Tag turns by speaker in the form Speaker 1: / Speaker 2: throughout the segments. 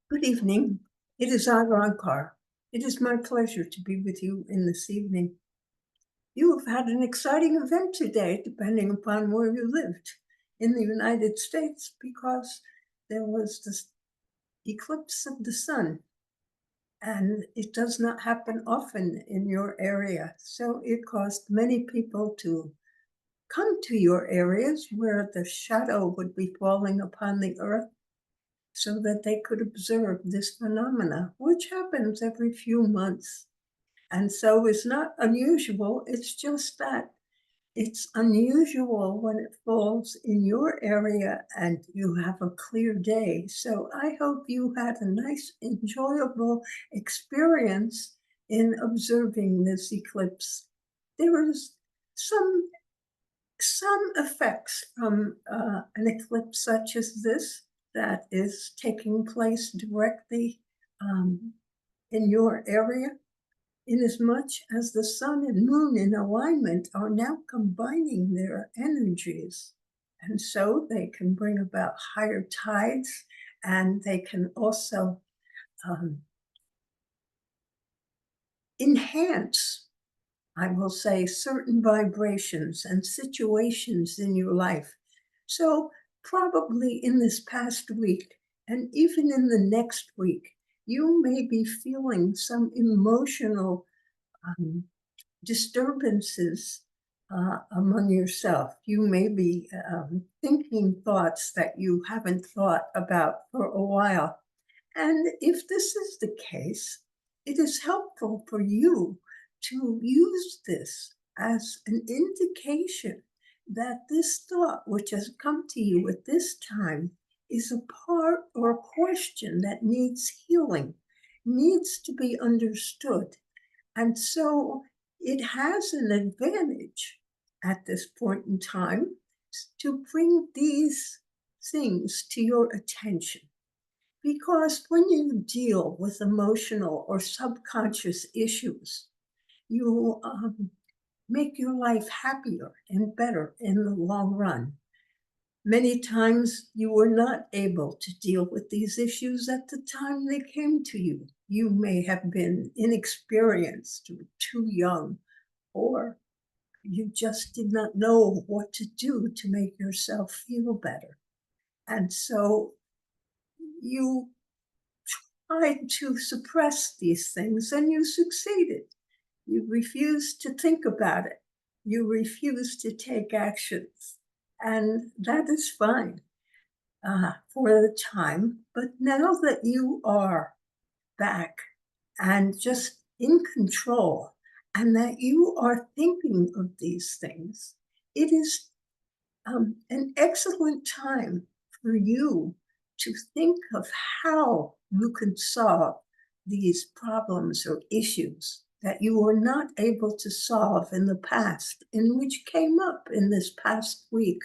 Speaker 1: Good evening. It is I, Roncar. It is my pleasure to be with you in this evening. You have had an exciting event today, depending upon where you lived in the United States, because there was this eclipse of the sun, and it does not happen often in your area. So it caused many people to come to your areas where the shadow would be falling upon the earth, so that they could observe this phenomena, which happens every few months. And so it's not unusual, it's just that it's unusual when it falls in your area and you have a clear day. So I hope you had a nice, enjoyable experience in observing this eclipse. There is some effects from an eclipse such as this that is taking place directly in your area, inasmuch as the sun and moon in alignment are now combining their energies. And so they can bring about higher tides, and they can also enhance, I will say, certain vibrations and situations in your life. So probably in this past week, and even in the next week, you may be feeling some emotional disturbances among yourself. You may be thinking thoughts that you haven't thought about for a while. And if this is the case, it is helpful for you to use this as an indication that this thought, which has come to you at this time, is a part or a question that needs healing, needs to be understood. And so it has an advantage at this point in time to bring these things to your attention. Because when you deal with emotional or subconscious issues, you make your life happier and better in the long run. Many times you were not able to deal with these issues at the time they came to you. You may have been inexperienced or too young, or you just did not know what to do to make yourself feel better. And so you tried to suppress these things, and you succeeded. You refused to think about it. You refused to take actions. And that is fine for the time. But now that you are back and just in control, and that you are thinking of these things, it is an excellent time for you to think of how you can solve these problems or issues that you were not able to solve in the past, and which came up in this past week,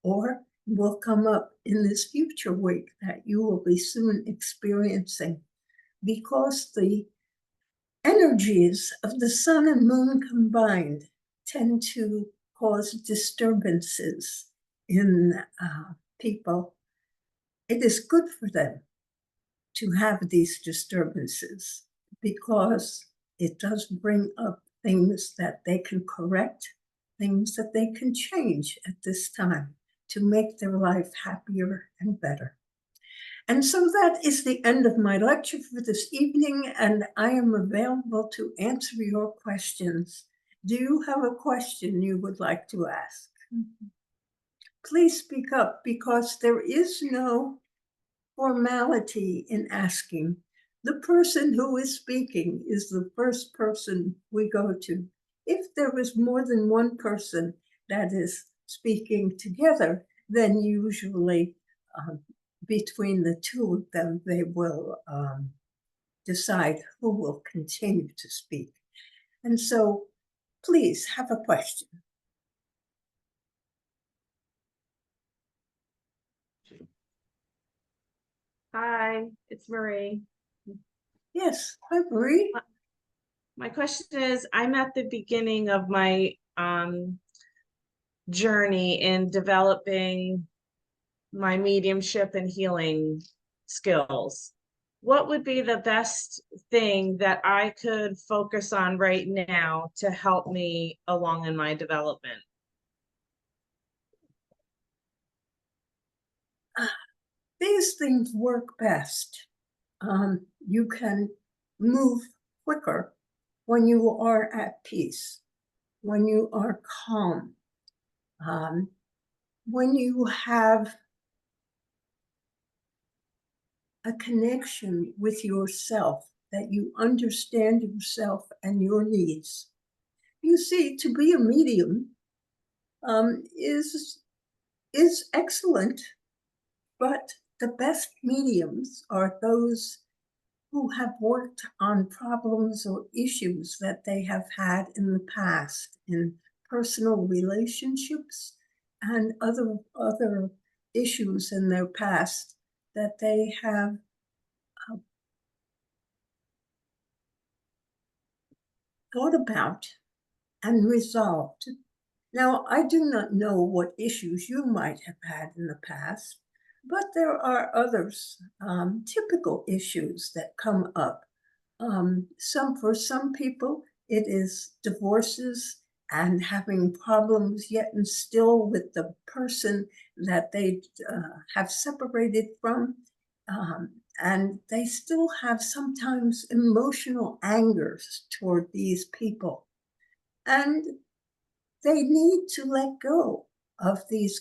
Speaker 1: or will come up in this future week that you will be soon experiencing, because the energies of the sun and moon combined tend to cause disturbances in people. It is good for them to have these disturbances because it does bring up things that they can correct, things that they can change at this time to make their life happier and better. And so that is the end of my lecture for this evening, and I am available to answer your questions. Do you have a question you would like to ask? Please speak up, because there is no formality in asking. The person who is speaking is the first person we go to. If there is more than one person that is speaking together, then usually between the two of them, they will decide who will continue to speak. And so please have a question.
Speaker 2: Hi, it's Marie.
Speaker 1: Yes, hi, Marie.
Speaker 2: My question is, I'm at the beginning of my journey in developing my mediumship and healing skills. what would be the best thing that I could focus on right now to help me along in my development?
Speaker 1: These things work best. You can move quicker when you are at peace, when you are calm, when you have a connection with yourself, that you understand yourself and your needs. You see, to be a medium is excellent, but the best mediums are those who have worked on problems or issues that they have had in the past in personal relationships and other issues in their past that they have thought about and resolved. Now, I do not know what issues you might have had in the past, but there are others, typical issues that come up. For some people, it is divorces and having problems yet and still with the person that they have separated from. And they still have sometimes emotional angers toward these people. And they need to let go of these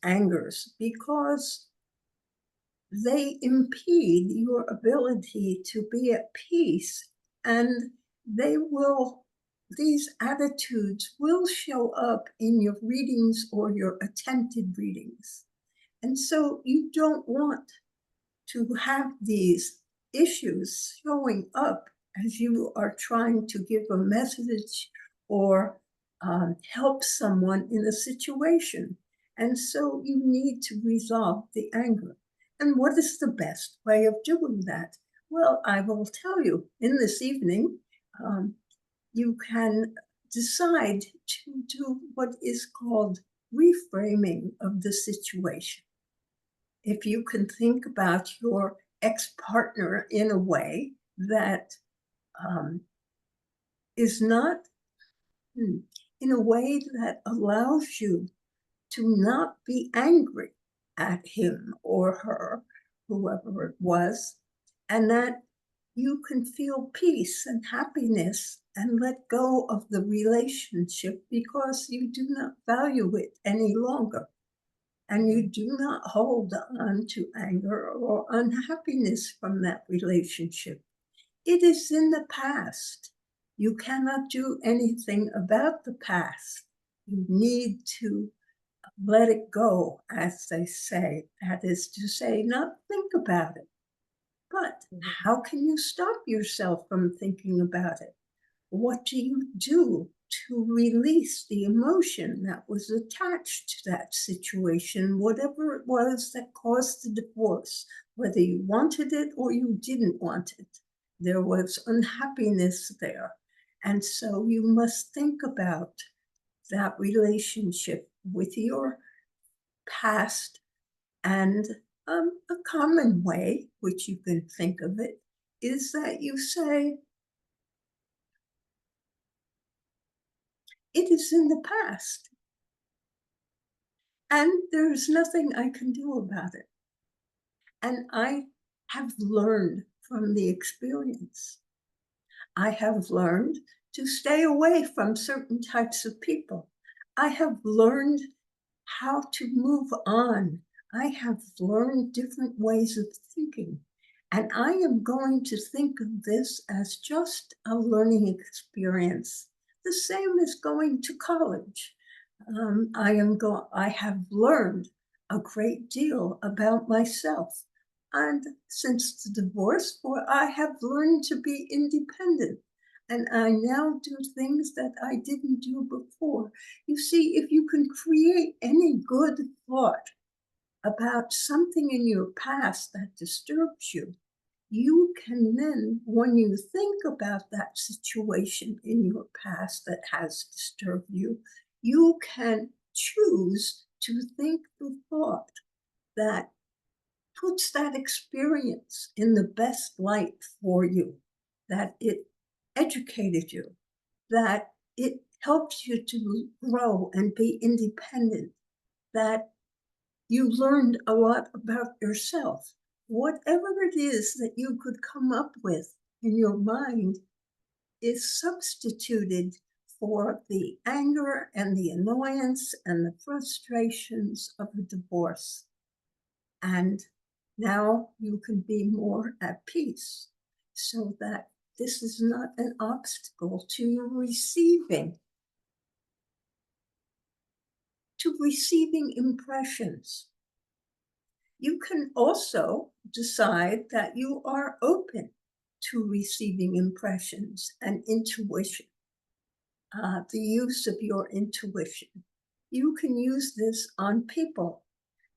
Speaker 1: angers because they impede your ability to be at peace, and these attitudes will show up in your readings or your attempted readings. And so you don't want to have these issues showing up as you are trying to give a message or help someone in a situation. And so you need to resolve the anger. And what is the best way of doing that? Well, I will tell you in this evening, you can decide to do what is called reframing of the situation. If you can think about your ex-partner in a way that is not, in a way that allows you to not be angry at him or her, whoever it was, and that you can feel peace and happiness and let go of the relationship because you do not value it any longer. And you do not hold on to anger or unhappiness from that relationship. It is in the past. You cannot do anything about the past. You need to let it go, as they say. That is to say, not think about it. But how can you stop yourself from thinking about it? What do you do to release the emotion that was attached to that situation, whatever it was that caused the divorce, whether you wanted it or you didn't want it? There was unhappiness there. And so you must think about that relationship with your past. And a common way, which you can think of it, is that you say, it is in the past, and there's nothing I can do about it. And I have learned from the experience. I have learned to stay away from certain types of people. I have learned how to move on. I have learned different ways of thinking. And I am going to think of this as just a learning experience, the same as going to college. I have learned a great deal about myself. And since the divorce, I have learned to be independent. And I now do things that I didn't do before. You see, if you can create any good thought about something in your past that disturbs you, you can then, when you think about that situation in your past that has disturbed you, you can choose to think the thought that puts that experience in the best light for you, that it educated you, that it helps you to grow and be independent, that you learned a lot about yourself. Whatever it is that you could come up with in your mind is substituted for the anger and the annoyance and the frustrations of a divorce. And now you can be more at peace so that this is not an obstacle to you receiving impressions. You can also decide that you are open to receiving impressions and intuition, the use of your intuition. You can use this on people.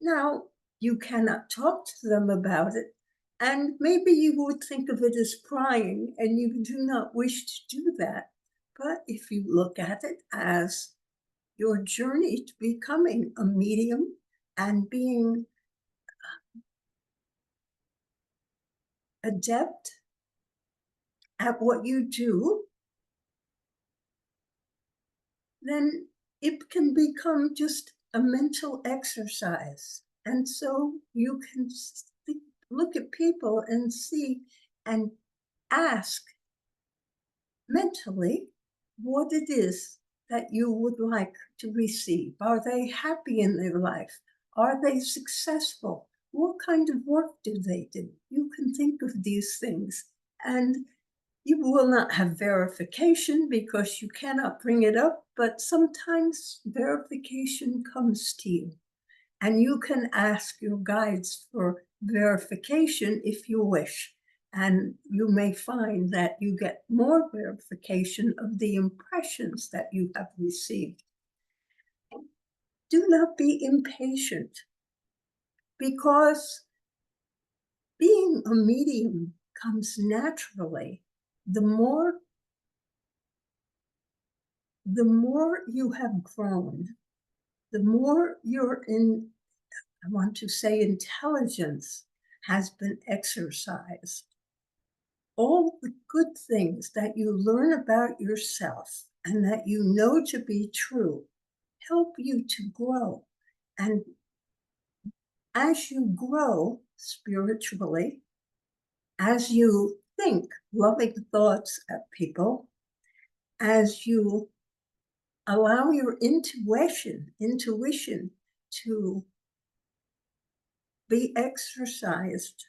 Speaker 1: Now, you cannot talk to them about it, and maybe you would think of it as prying, and you do not wish to do that. But if you look at it as your journey to becoming a medium and being adept at what you do, then it can become just a mental exercise. And so you can look at people and see and ask mentally what it is that you would like to receive. Are they happy in their life? Are they successful? What kind of work do they do? You can think of these things, and you will not have verification because you cannot bring it up, but sometimes verification comes to you. And you can ask your guides for verification if you wish. And you may find that you get more verification of the impressions that you have received. Do not be impatient, because being a medium comes naturally. The more you have grown, the more I want to say intelligence has been exercised. All the good things that you learn about yourself and that you know to be true help you to grow. And as you grow spiritually, as you think loving thoughts at people, as you allow your intuition to be exercised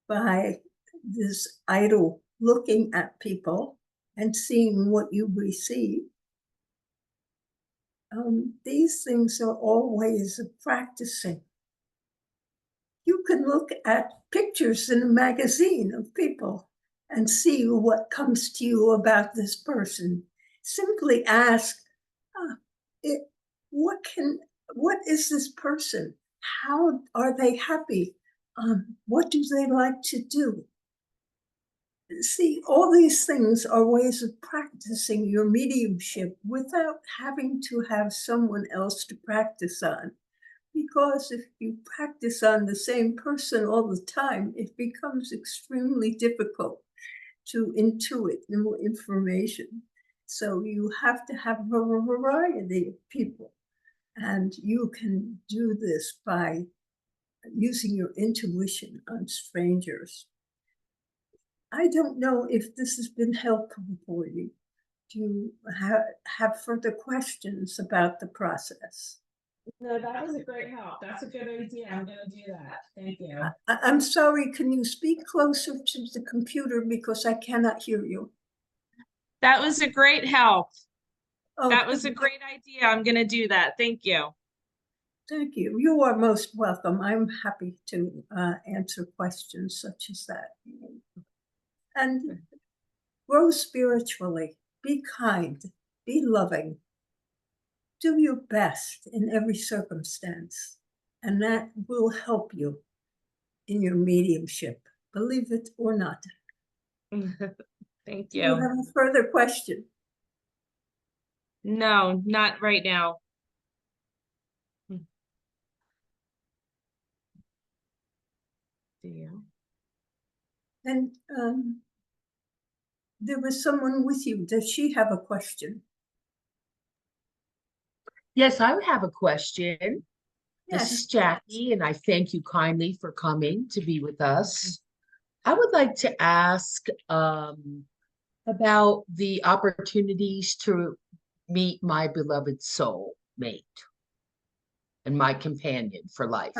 Speaker 1: by this idle looking at people and seeing what you receive. These things are all ways of practicing. You can look at pictures in a magazine of people and see what comes to you about this person. Simply ask, what is this person? How are they happy? What do they like to do? See, all these things are ways of practicing your mediumship without having to have someone else to practice on. Because if you practice on the same person all the time, it becomes extremely difficult to intuit new information. So you have to have a variety of people. And you can do this by using your intuition on strangers. I don't know if this has been helpful for you. Do you have further questions about the process?
Speaker 2: No, that was a great help. That's a good idea. I'm going to do that. Thank you.
Speaker 1: I'm sorry, can you speak closer to the computer because I cannot hear you?
Speaker 2: That was a great help.
Speaker 1: Oh,
Speaker 2: That was a great idea. I'm going to do that. Thank you.
Speaker 1: thank you. You are most welcome. I'm happy to answer questions such as that. And grow spiritually. Be kind. Be loving. Do your best in every circumstance, and that will help you in your mediumship, believe it or not.
Speaker 2: Thank
Speaker 1: Do you
Speaker 2: you.
Speaker 1: have a further question?
Speaker 2: No, not right now. Yeah.
Speaker 1: And there was someone with you. Does she have a question?
Speaker 3: Yes, I have a question. This
Speaker 1: Yes.
Speaker 3: is Jackie, and I thank you kindly for coming to be with us. I would like to ask about the opportunities to meet my beloved soul mate and my companion for life.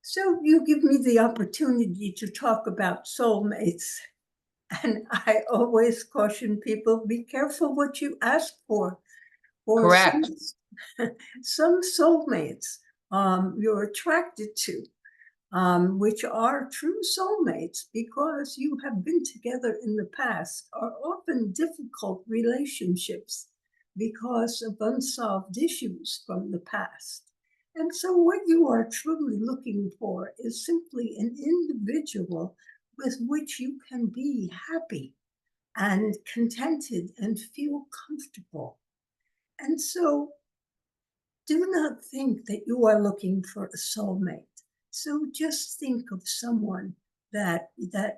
Speaker 1: So you give me the opportunity to talk about soulmates. And I always caution people, be careful what you ask for. For some,
Speaker 3: Correct.
Speaker 1: some soulmates you're attracted to, which are true soulmates because you have been together in the past, are often difficult relationships because of unsolved issues from the past. And so, what you are truly looking for is simply an individual with which you can be happy and contented and feel comfortable. And so, do not think that you are looking for a soulmate. So just think of someone that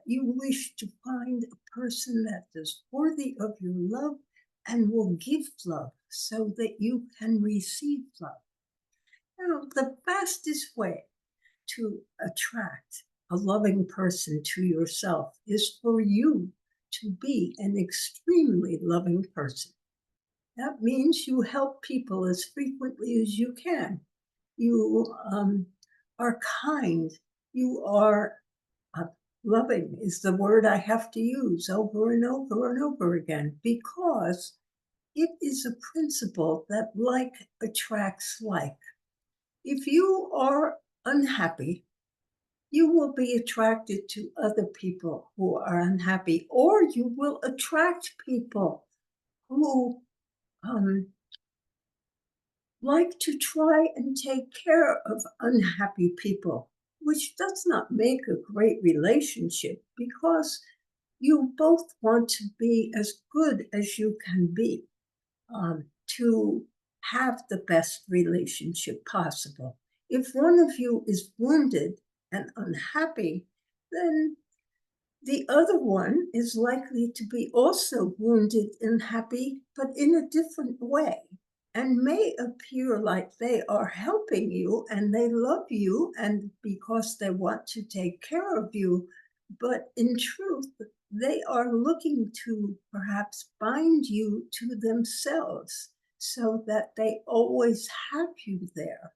Speaker 1: you wish to find a person that is worthy of your love and will give love so that you can receive love. Now, the fastest way to attract a loving person to yourself is for you to be an extremely loving person. That means you help people as frequently as you can. You are kind. You are uh, loving, is the word I have to use over and over and over again, because it is a principle that like attracts like. If you are unhappy, you will be attracted to other people who are unhappy, or you will attract people who um, like to try and take care of unhappy people, which does not make a great relationship because you both want to be as good as you can be to have the best relationship possible. If one of you is wounded and unhappy, then the other one is likely to be also wounded and happy, but in a different way, and may appear like they are helping you and they love you and because they want to take care of you. But in truth, they are looking to perhaps bind you to themselves so that they always have you there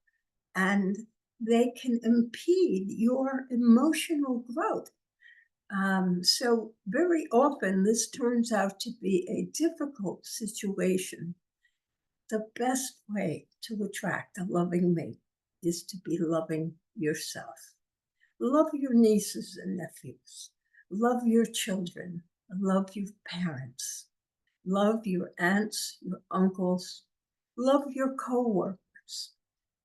Speaker 1: and they can impede your emotional growth. So very often this turns out to be a difficult situation. The best way to attract a loving mate is to be loving yourself. Love your nieces and nephews. Love your children. Love your parents. Love your aunts, your uncles. Love your coworkers.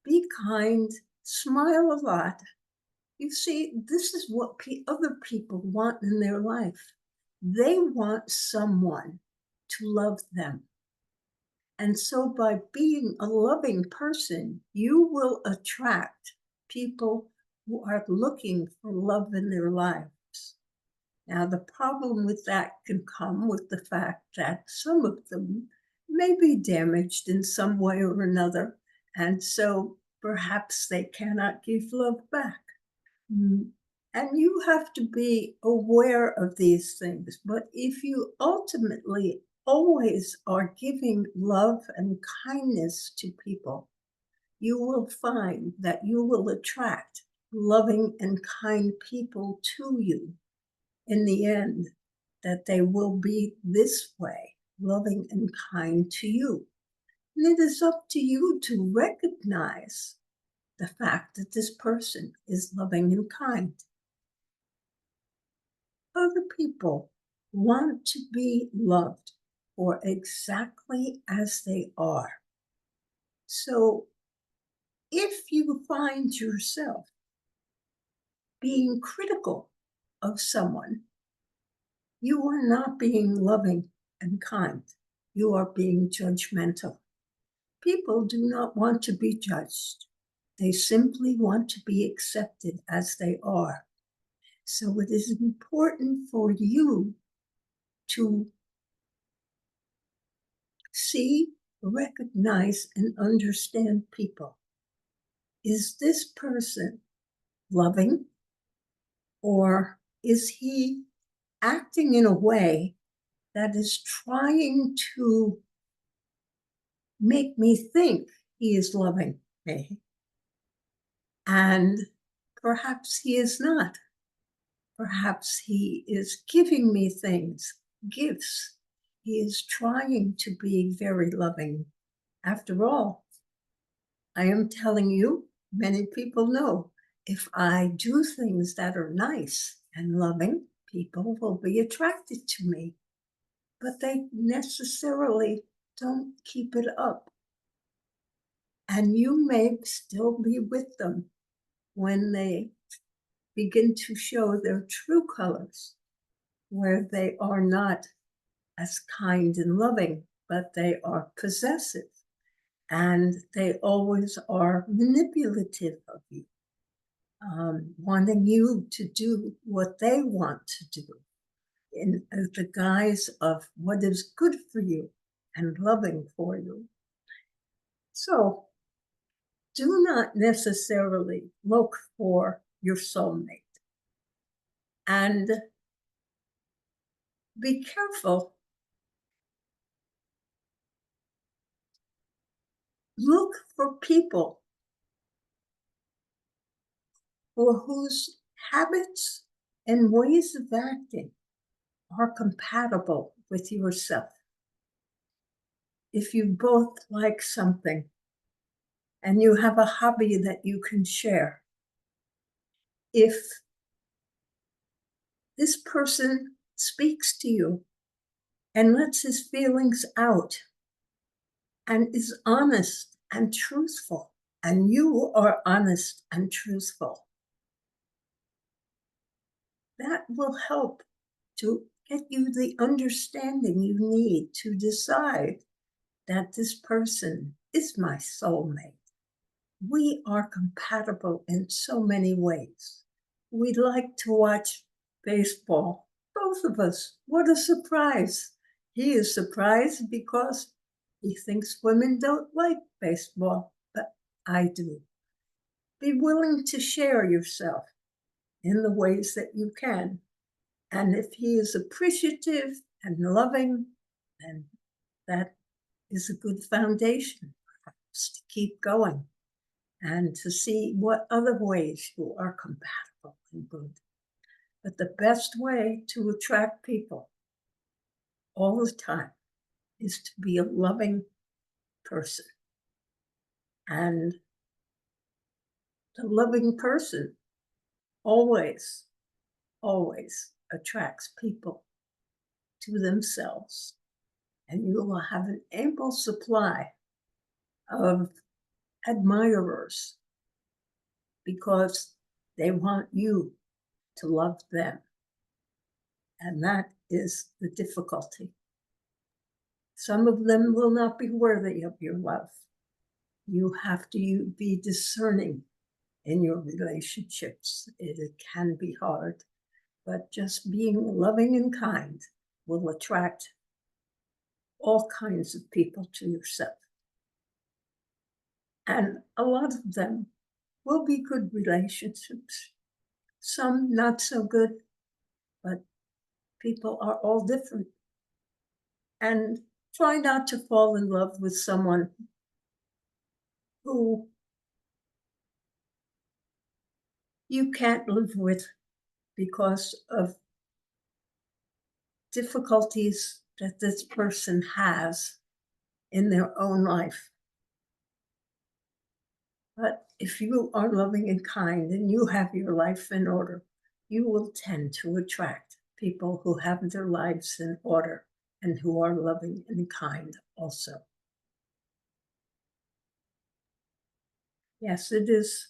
Speaker 1: Be kind. Smile a lot. You see, this is what other people want in their life. They want someone to love them. And so, by being a loving person, you will attract people who are looking for love in their lives. Now, the problem with that can come with the fact that some of them may be damaged in some way or another, and so perhaps they cannot give love back. And you have to be aware of these things. But if you ultimately always are giving love and kindness to people, you will find that you will attract loving and kind people to you in the end, that they will be this way, loving and kind to you. And it is up to you to recognize the fact that this person is loving and kind. Other people want to be loved for exactly as they are. So if you find yourself being critical of someone, you are not being loving and kind. You are being judgmental. People do not want to be judged. They simply want to be accepted as they are. So it is important for you to see, recognize, and understand people. Is this person loving, or is he acting in a way that is trying to make me think he is loving me? And perhaps he is not. Perhaps he is giving me things, gifts. He is trying to be very loving. After all, I am telling you, many people know, if I do things that are nice and loving, people will be attracted to me. But they necessarily don't keep it up. And you may still be with them when they begin to show their true colors, where they are not as kind and loving, but they are possessive, and they always are manipulative of you, wanting you to do what they want to do in the guise of what is good for you and loving for you. So do not necessarily look for your soulmate, and be careful. Look for people for whose habits and ways of acting are compatible with yourself. If you both like something and you have a hobby that you can share, if this person speaks to you and lets his feelings out and is honest and truthful, and you are honest and truthful, that will help to get you the understanding you need to decide that this person is my soulmate. We are compatible in so many ways. We like to watch baseball, both of us. What a surprise. He is surprised because he thinks women don't like baseball, but I do. Be willing to share yourself in the ways that you can. And if he is appreciative and loving, then that is a good foundation perhaps to keep going and to see what other ways you are compatible and good. But the best way to attract people all the time is to be a loving person. And the loving person always, always attracts people to themselves. And you will have an ample supply of admirers because they want you to love them. And that is the difficulty. Some of them will not be worthy of your love. You have to be discerning in your relationships. It can be hard, but just being loving and kind will attract all kinds of people to yourself. And a lot of them will be good relationships. Some not so good, but people are all different. And try not to fall in love with someone who you can't live with because of difficulties that this person has in their own life. But if you are loving and kind and you have your life in order, you will tend to attract people who have their lives in order and who are loving and kind also. Yes, it is.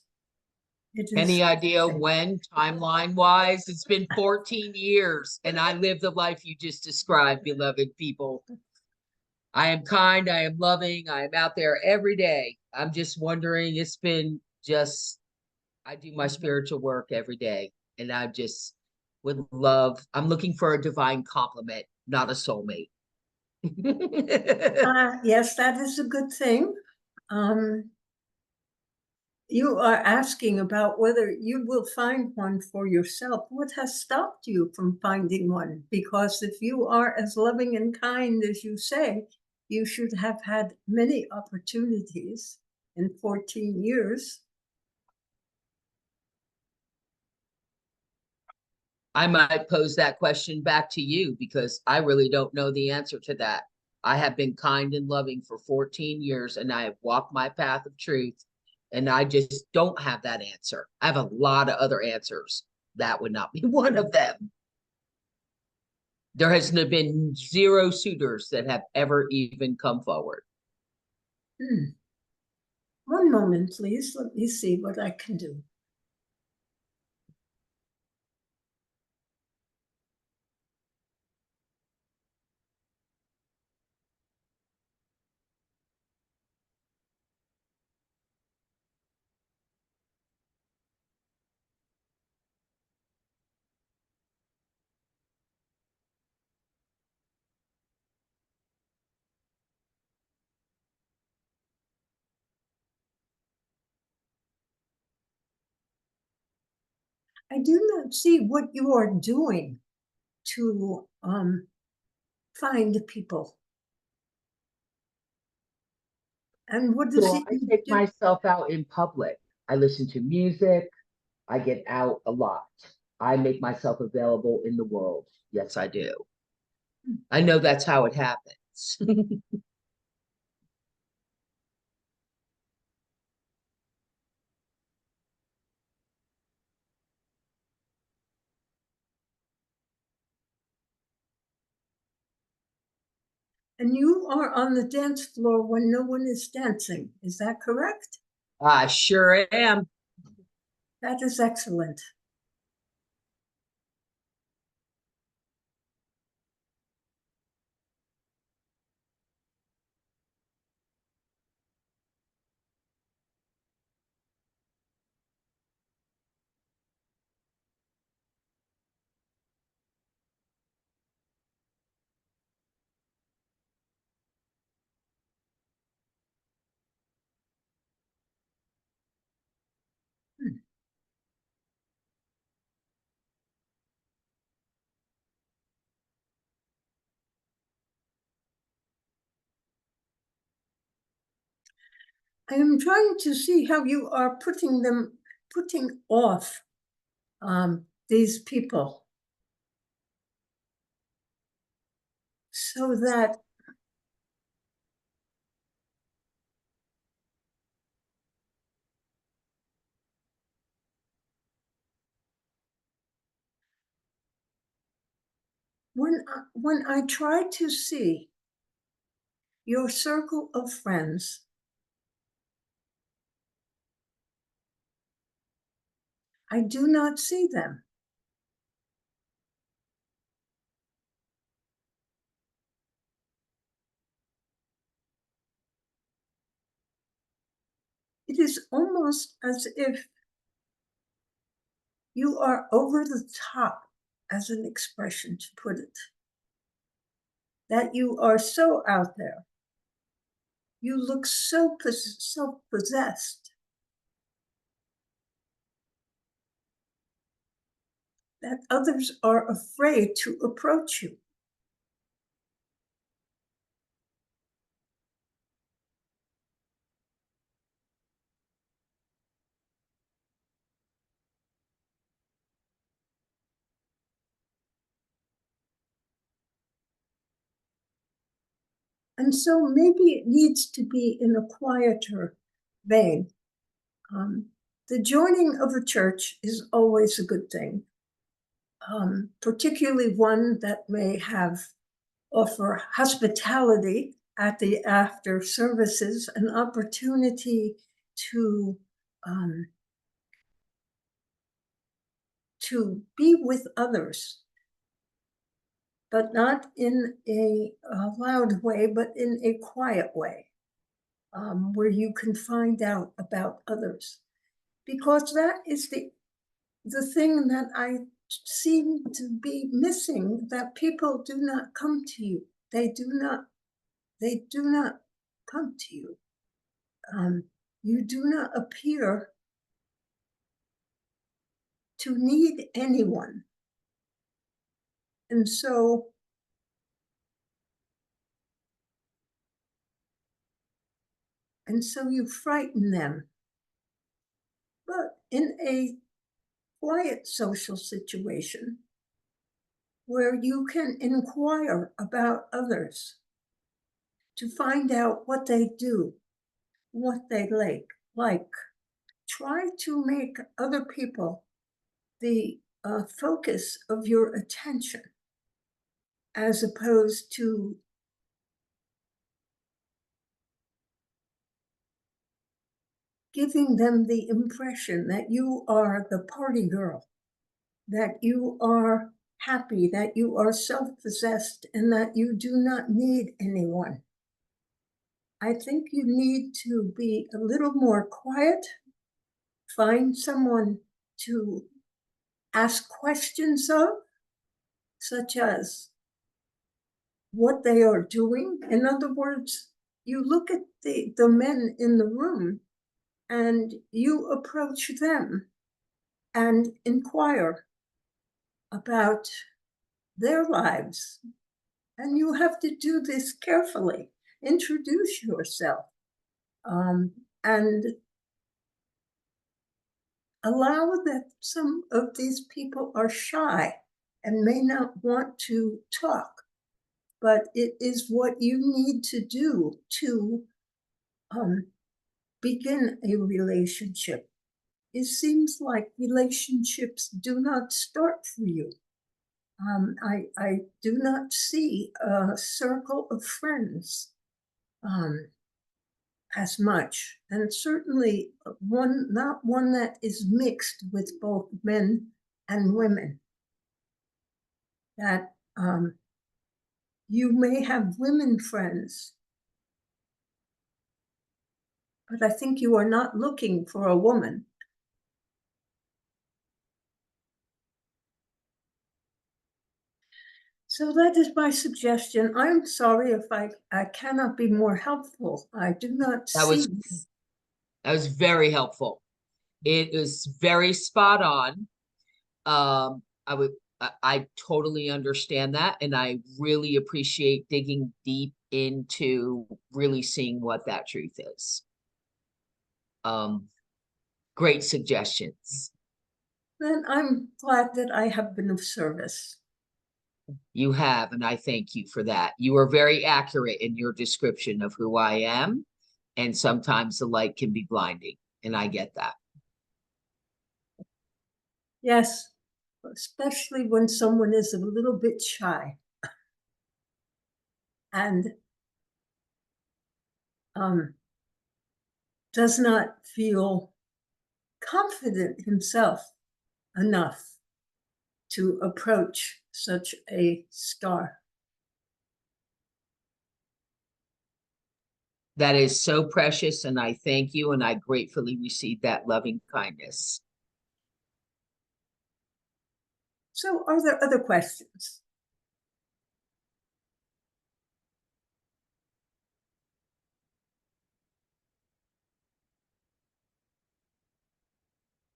Speaker 3: Any idea when, timeline wise? It's been 14 years and I live the life you just described, beloved people. I am kind, I am loving, I am out there every day. I'm just wondering, I do my spiritual work every day, and I'm just Would love, I'm looking for a divine compliment, not a soulmate.
Speaker 1: Yes, that is a good thing. You are asking about whether you will find one for yourself. What has stopped you from finding one? Because if you are as loving and kind as you say, you should have had many opportunities in 14 years.
Speaker 3: I might pose that question back to you because I really don't know the answer to that. I have been kind and loving for 14 years and I have walked my path of truth, and I just don't have that answer. I have a lot of other answers. That would not be one of them. There has been 0 suitors that have ever even come forward.
Speaker 1: One moment, please. Let me see what I can do. I do not see what you are doing to find people. And what is
Speaker 3: So
Speaker 1: it
Speaker 3: I
Speaker 1: you
Speaker 3: take
Speaker 1: do?
Speaker 3: myself out in public. I listen to music. I get out a lot. I make myself available in the world. Yes, I do. I know that's how it happens.
Speaker 1: And you are on the dance floor when no one is dancing. Is that correct?
Speaker 3: I sure am.
Speaker 1: That is excellent. I am trying to see how you are putting off these people so that when I try to see your circle of friends, I do not see them. It is almost as if you are over the top, as an expression to put it, that you are so out there. You look so self-possessed that others are afraid to approach you. And so maybe it needs to be in a quieter vein. The joining of a church is always a good thing, particularly one that may offer hospitality at the after services, an opportunity to be with others, but not in a loud way, but in a quiet way, where you can find out about others. Because that is the thing that I seem to be missing, that people do not come to you. They do not come to you. You do not appear to need anyone. And so you frighten them. But in a quiet social situation where you can inquire about others to find out what they do, what they like, try to make other people the focus of your attention, as opposed to giving them the impression that you are the party girl, that you are happy, that you are self-possessed, and that you do not need anyone. I think you need to be a little more quiet, find someone to ask questions of, such as what they are doing. In other words, you look at the men in the room and you approach them and inquire about their lives. And you have to do this carefully. Introduce yourself and allow that some of these people are shy and may not want to talk, but it is what you need to do to begin a relationship. It seems like relationships do not start for you. I do not see a circle of friends as much, and certainly not one that is mixed with both men and women. That you may have women friends, but I think you are not looking for a woman. So that is my suggestion. I'm sorry if I cannot be more helpful. I do not see.
Speaker 3: That was very helpful. It is very spot on. I totally understand that, and I really appreciate digging deep into really seeing what that truth is. Great suggestions.
Speaker 1: Then I'm glad that I have been of service.
Speaker 3: You have, and I thank you for that. You are very accurate in your description of who I am, and sometimes the light can be blinding, and I get that.
Speaker 1: Yes, especially when someone is a little bit shy and does not feel confident himself enough to approach such a star.
Speaker 3: That is so precious, and I thank you, and I gratefully receive that loving kindness.
Speaker 1: So are there other questions?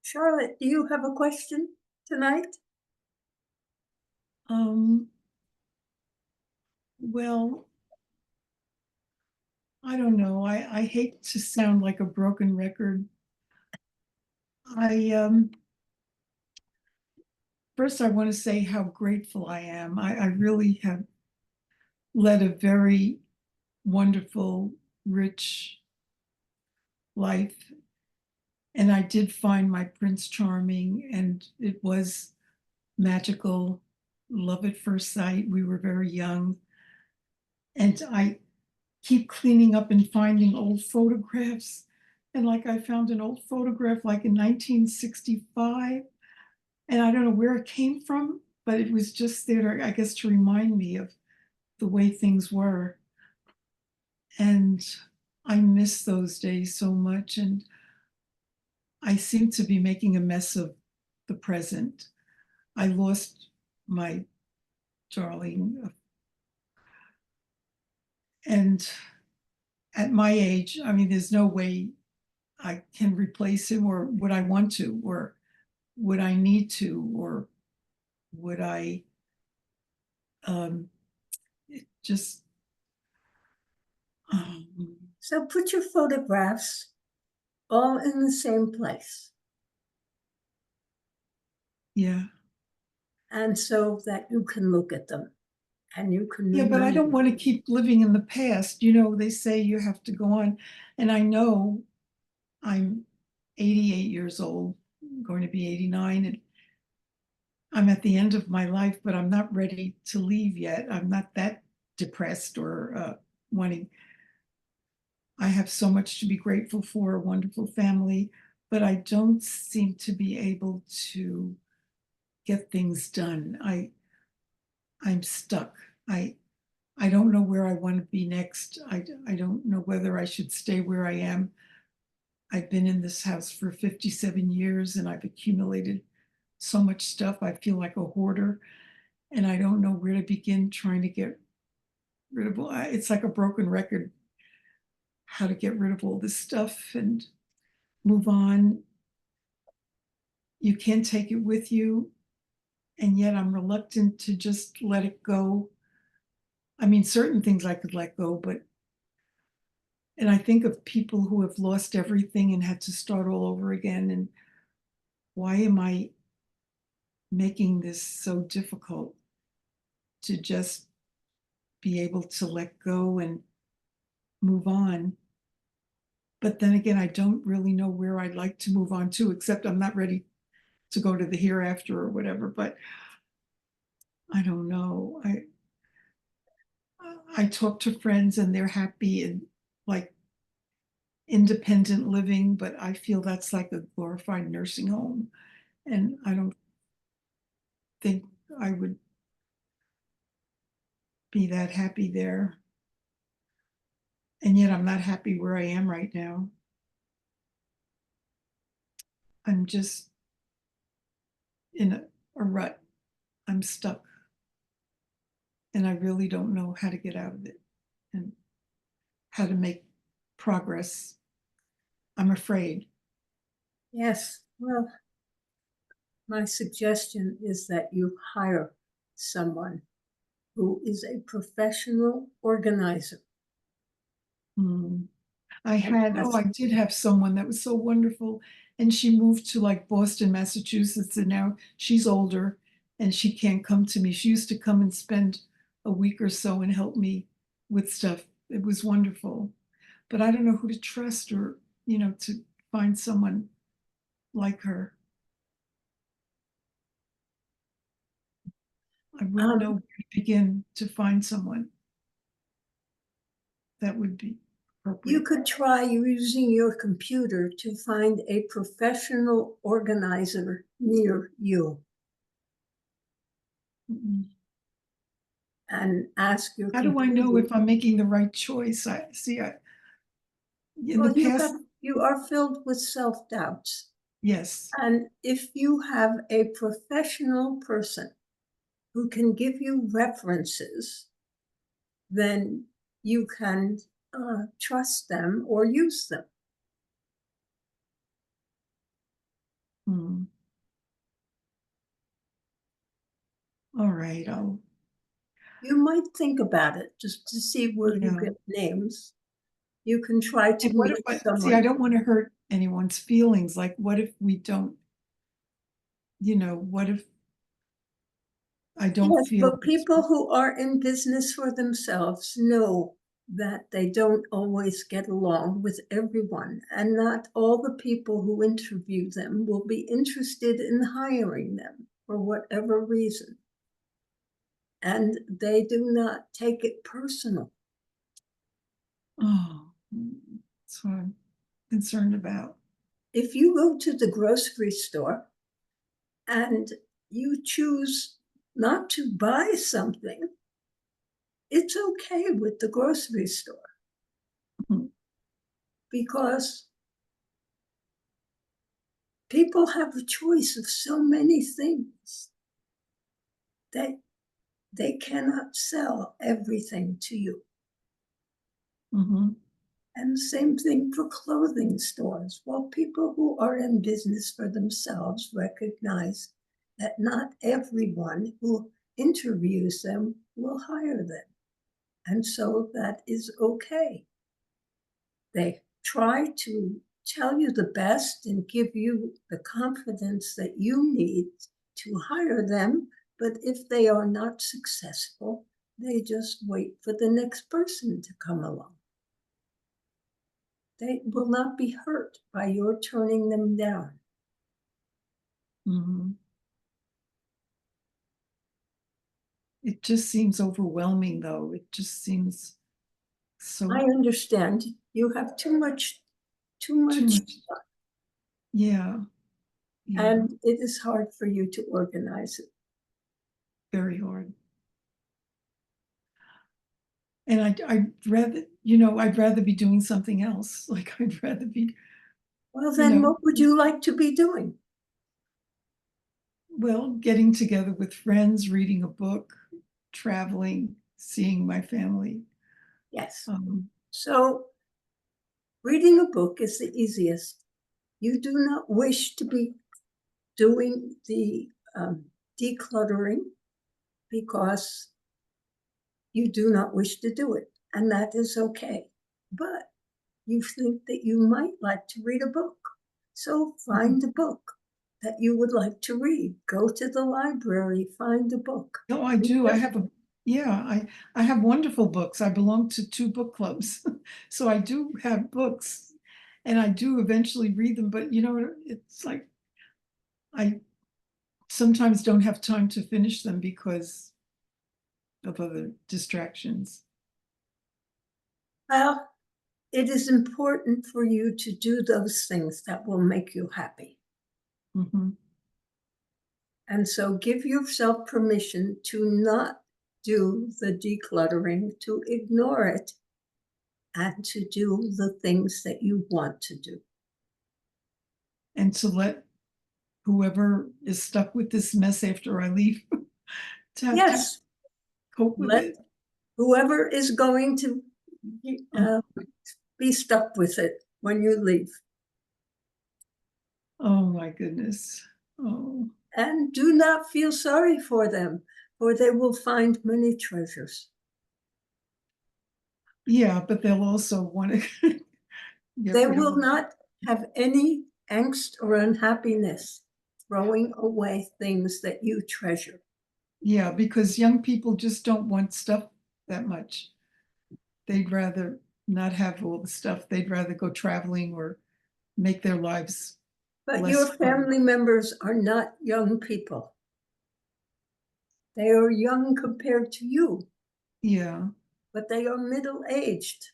Speaker 1: Charlotte, do you have a question tonight?
Speaker 4: Well, I don't know. I hate to sound like a broken record. First I want to say how grateful I am. I really have led a very wonderful, rich life. And I did find my Prince Charming, and it was magical, love at first sight. We were very young. And I keep cleaning up and finding old photographs. And like I found an old photograph like in 1965. And I don't know where it came from, but it was just there, I guess, to remind me of the way things were. And I miss those days so much. And I seem to be making a mess of the present. I lost my darling, and at my age, I mean, there's no way I can replace him, or would I want to, or would I need to, or would I, it just, um,
Speaker 1: So put your photographs all in the same place.
Speaker 4: yeah.
Speaker 1: And so that you can look at them and you can.
Speaker 4: Yeah, but I don't
Speaker 1: remember.
Speaker 4: want to keep living in the past. You know, they say you have to go on. And I know I'm 88 years old, going to be 89, and I'm at the end of my life, but I'm not ready to leave yet. I'm not that depressed or wanting. I have so much to be grateful for, a wonderful family, but I don't seem to be able to get things done. I'm stuck. I don't know where I want to be next. I don't know whether I should stay where I am. I've been in this house for 57 years and I've accumulated so much stuff. I feel like a hoarder and I don't know where to begin trying to get rid of it's like a broken record, how to get rid of all this stuff and move on. You can't take it with you, and yet I'm reluctant to just let it go. I mean, certain things I could let go, but and I think of people who have lost everything and had to start all over again. And why am I making this so difficult to just be able to let go and move on? But then again, I don't really know where I'd like to move on to, except I'm not ready to go to the hereafter or whatever. But I don't know. I talk to friends and they're happy and like independent living, but I feel that's like a glorified nursing home. And I don't think I would be that happy there. And yet I'm not happy where I am right now. I'm just in a rut. I'm stuck. And I really don't know how to get out of it and how to make progress. I'm afraid.
Speaker 1: Yes, well, my suggestion is that you hire someone who is a professional organizer.
Speaker 4: I did have someone that was so wonderful. And she moved to like Boston, Massachusetts, and now she's older and she can't come to me. She used to come and spend a week or so and help me with stuff. It was wonderful. But I don't know who to trust or, to find someone like her. I wouldn't know where to begin to find someone that would be appropriate.
Speaker 1: You could try using your computer to find a professional organizer near you.
Speaker 4: Mm-mm.
Speaker 1: And ask your
Speaker 4: How do I know
Speaker 1: computer.
Speaker 4: if I'm making the right choice? In
Speaker 1: Well,
Speaker 4: the past,
Speaker 1: you are filled with self-doubts.
Speaker 4: yes.
Speaker 1: And if you have a professional person who can give you references, then you can trust them or use them.
Speaker 4: All right.
Speaker 1: You might think about it just to see where you get names. You can try to
Speaker 4: And what
Speaker 1: meet
Speaker 4: if
Speaker 1: someone.
Speaker 4: see, I don't want to hurt anyone's feelings. Like, what if we don't, what if I don't
Speaker 1: Yes,
Speaker 4: feel
Speaker 1: but people who are in business for themselves know that they don't always get along with everyone, and not all the people who interview them will be interested in hiring them for whatever reason. And they do not take it personal.
Speaker 4: Oh, that's what I'm concerned about.
Speaker 1: If you go to the grocery store and you choose not to buy something, it's okay with the grocery store. Because people have a choice of so many things. they cannot sell everything to you.
Speaker 4: Mm-hmm.
Speaker 1: And same thing for clothing stores. Well, people who are in business for themselves recognize that not everyone who interviews them will hire them. And so that is okay. They try to tell you the best and give you the confidence that you need to hire them. But if they are not successful, they just wait for the next person to come along. They will not be hurt by your turning them down.
Speaker 4: Mm-hmm. It just seems overwhelming, though. It just seems so
Speaker 1: I understand you have too much.
Speaker 4: too much. Yeah. Yeah.
Speaker 1: And it is hard for you to organize it.
Speaker 4: Very hard. And I'd rather, I'd rather be doing something else. Like I'd rather be,
Speaker 1: Well, then what would you like to be doing?
Speaker 4: well, getting together with friends, reading a book, traveling, seeing my family.
Speaker 1: Yes. So reading a book is the easiest. You do not wish to be doing the decluttering because you do not wish to do it, and that is okay. But you think that you might like to read a book. So find a book that you would like to read. Go to the library, find a book.
Speaker 4: No, I do. I have I have wonderful books. I belong to 2 book clubs. So I do have books and I do eventually read them, but it's like I sometimes don't have time to finish them because of other distractions.
Speaker 1: Well, it is important for you to do those things that will make you happy.
Speaker 4: Mm-hmm.
Speaker 1: And so give yourself permission to not do the decluttering, to ignore it, and to do the things that you want to do.
Speaker 4: And to let whoever is stuck with this mess after I leave to have
Speaker 1: Yes,
Speaker 4: to cope with
Speaker 1: let
Speaker 4: it.
Speaker 1: whoever is going to be stuck with it when you leave.
Speaker 4: Oh my goodness. Oh.
Speaker 1: And do not feel sorry for them, for they will find many treasures.
Speaker 4: Yeah, but they'll also want to
Speaker 1: They will not have any angst or unhappiness throwing away things that you treasure.
Speaker 4: Yeah, because young people just don't want stuff that much. They'd rather not have all the stuff. They'd rather go traveling or make their lives
Speaker 1: But
Speaker 4: less
Speaker 1: your
Speaker 4: fun.
Speaker 1: family members are not young people. They are young compared to you.
Speaker 4: Yeah.
Speaker 1: But they are middle-aged.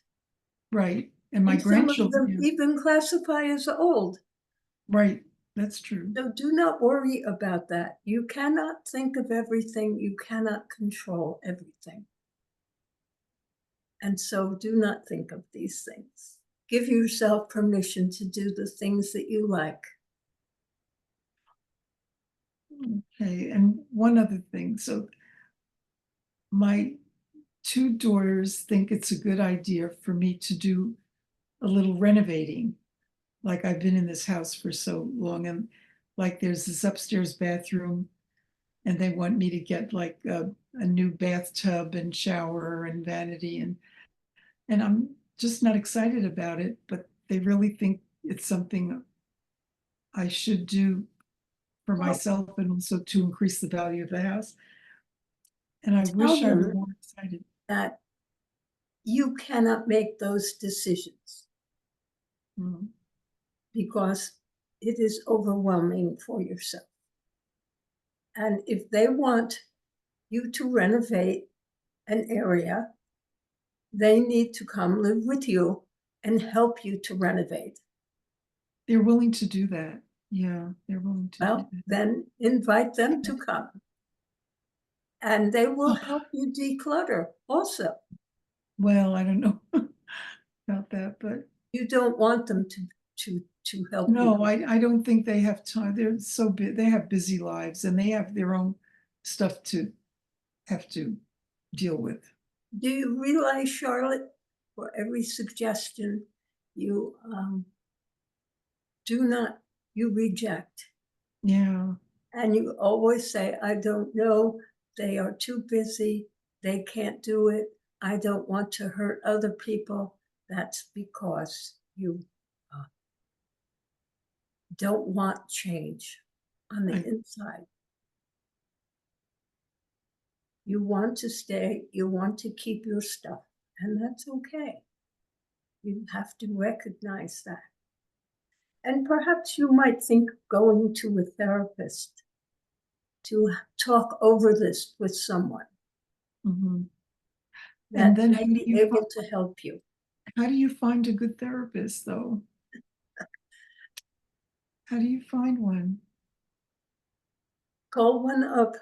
Speaker 4: Right. And my
Speaker 1: And some of
Speaker 4: grandchildren.
Speaker 1: them even classify as old.
Speaker 4: Right. That's true.
Speaker 1: So do not worry about that. You cannot think of everything. You cannot control everything. And so do not think of these things. Give yourself permission to do the things that you like.
Speaker 4: Okay. And one other thing. So my 2 daughters think it's a good idea for me to do a little renovating. Like I've been in this house for so long, and like there's this upstairs bathroom and they want me to get like a new bathtub and shower and vanity, and I'm just not excited about it, but they really think it's something I should do for myself and also to increase the value of the house. And I wish I were more excited.
Speaker 1: That you cannot make those decisions because it is overwhelming for yourself. And if they want you to renovate an area, they need to come live with you and help you to renovate.
Speaker 4: They're willing to do that. Yeah, they're willing to do
Speaker 1: Well,
Speaker 4: that.
Speaker 1: then invite them to come. And they will help you declutter also.
Speaker 4: Well, I don't know about that, but
Speaker 1: You don't want them to help you.
Speaker 4: no, I don't think they have time. They're so big. They have busy lives and they have their own stuff to have to deal with.
Speaker 1: Do you realize, Charlotte, for every suggestion you you reject?
Speaker 4: Yeah,
Speaker 1: And you always say, I don't know, they are too busy, they can't do it, I don't want to hurt other people. That's because you don't want change on the inside. You want to stay, you want to keep your stuff, and that's okay. You have to recognize that. And perhaps you might think going to a therapist to talk over this with someone
Speaker 4: mhm.
Speaker 1: that
Speaker 4: And then
Speaker 1: may be able to help you.
Speaker 4: how do you find a good therapist, though? How do you find one?
Speaker 1: Call one up,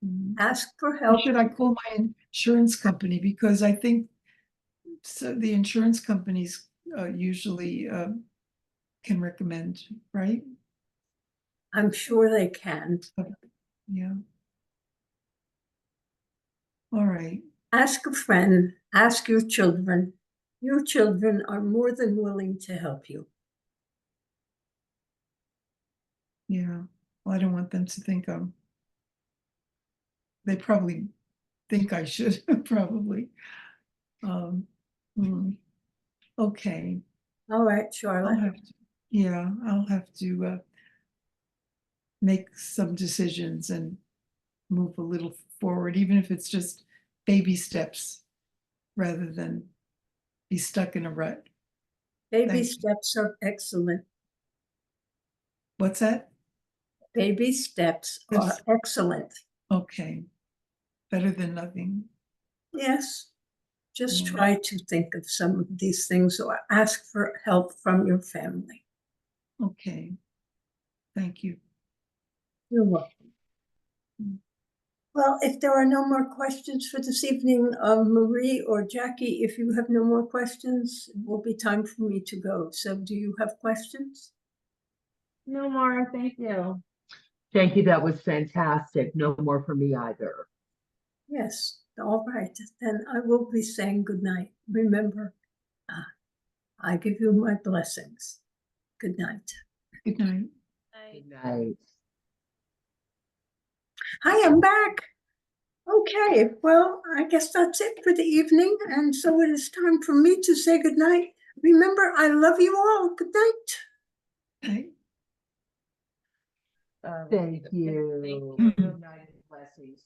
Speaker 4: Mhm.
Speaker 1: ask for
Speaker 4: Or
Speaker 1: help.
Speaker 4: should I call my insurance company? Because I think so the insurance companies usually can recommend, right?
Speaker 1: I'm sure they can.
Speaker 4: Yeah. All right.
Speaker 1: Ask a friend, ask your children. Your children are more than willing to help you.
Speaker 4: Yeah. Well, I don't want them to think they probably think I should, probably. Hmm. Okay.
Speaker 1: All right,
Speaker 4: I'll
Speaker 1: Charlotte.
Speaker 4: have to, yeah, I'll have to make some decisions and move a little forward, even if it's just baby steps rather than be stuck in a rut.
Speaker 1: Baby
Speaker 4: Thank you.
Speaker 1: steps are excellent.
Speaker 4: What's that?
Speaker 1: Baby steps are
Speaker 4: Yes.
Speaker 1: excellent.
Speaker 4: Okay. Better than nothing.
Speaker 1: Yes. Just
Speaker 4: Yeah.
Speaker 1: try to think of some of these things or ask for help from your family.
Speaker 4: Okay. Thank you.
Speaker 1: You're welcome.
Speaker 4: Mm.
Speaker 1: Well, if there are no more questions for this evening, Marie or Jackie, if you have no more questions, it will be time for me to go. So do you have questions?
Speaker 2: No more, thank you.
Speaker 3: Thank you. That was fantastic. No more for me either.
Speaker 1: Yes. All right. Then I will be saying good night. Remember, I give you my blessings. Good night.
Speaker 4: Good night.
Speaker 3: Good night.
Speaker 1: Hi, I'm back. Okay, well, I guess that's it for the evening. And so it is time for me to say good night. Remember, I love you all. Good night.
Speaker 4: Night.
Speaker 3: Thank you.
Speaker 4: you.
Speaker 3: Good night and blessings.